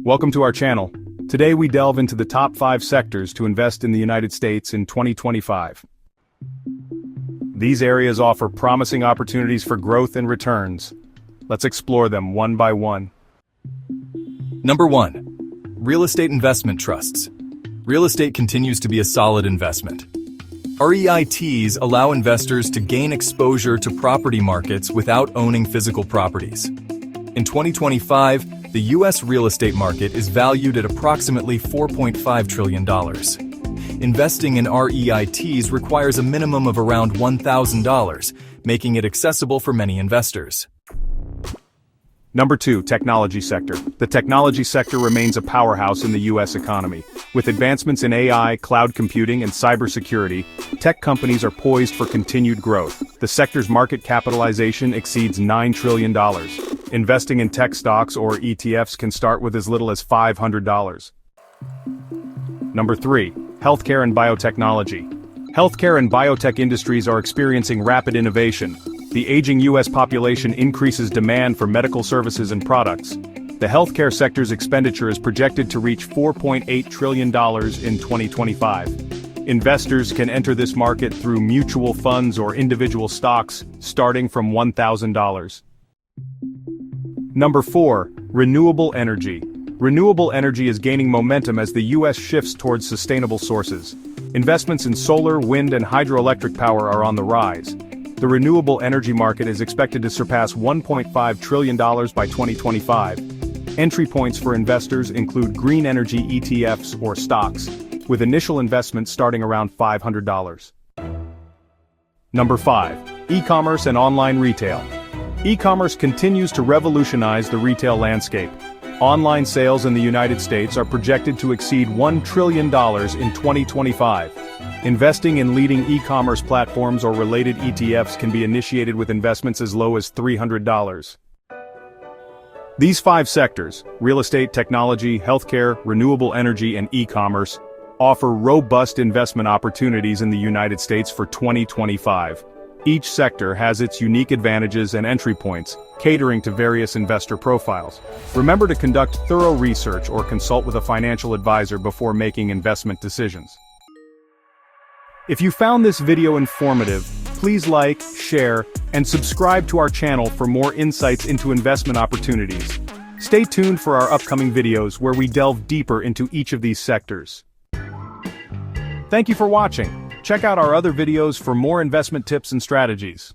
Welcome to our channel. Today we delve into the top 5 sectors to invest in the United States in 2025. These areas offer promising opportunities for growth and returns. Let's explore them one by one. Number 1. Real estate investment trusts. Real estate continues to be a solid investment. REITs allow investors to gain exposure to property markets without owning physical properties. In 2025, the U.S. real estate market is valued at approximately $4.5 trillion. Investing in REITs requires a minimum of around $1,000, making it accessible for many investors. Number 2. Technology sector. The technology sector remains a powerhouse in the U.S. economy. With advancements in AI, cloud computing, and cybersecurity, tech companies are poised for continued growth. The sector's market capitalization exceeds $9 trillion. Investing in tech stocks or ETFs can start with as little as $500. Number 3. Healthcare and biotechnology. Healthcare and biotech industries are experiencing rapid innovation. The aging U.S. population increases demand for medical services and products. The healthcare sector's expenditure is projected to reach $4.8 trillion in 2025. Investors can enter this market through mutual funds or individual stocks, starting from $1,000. Number 4. Renewable energy. Renewable energy is gaining momentum as the U.S. shifts towards sustainable sources. Investments in solar, wind, and hydroelectric power are on the rise. The renewable energy market is expected to surpass $1.5 trillion by 2025. Entry points for investors include green energy ETFs or stocks, with initial investments starting around $500. Number 5. E-commerce and online retail. E-commerce continues to revolutionize the retail landscape. Online sales in the United States are projected to exceed $1 trillion in 2025. Investing in leading e-commerce platforms or related ETFs can be initiated with investments as low as $300. These 5 sectors, real estate, technology, healthcare, renewable energy, and e-commerce, offer robust investment opportunities in the United States for 2025. Each sector has its unique advantages and entry points, catering to various investor profiles. Remember to conduct thorough research or consult with a financial advisor before making investment decisions. If you found this video informative, please like, share, and subscribe to our channel for more insights into investment opportunities. Stay tuned for our upcoming videos where we delve deeper into each of these sectors. Thank you for watching. Check out our other videos for more investment tips and strategies.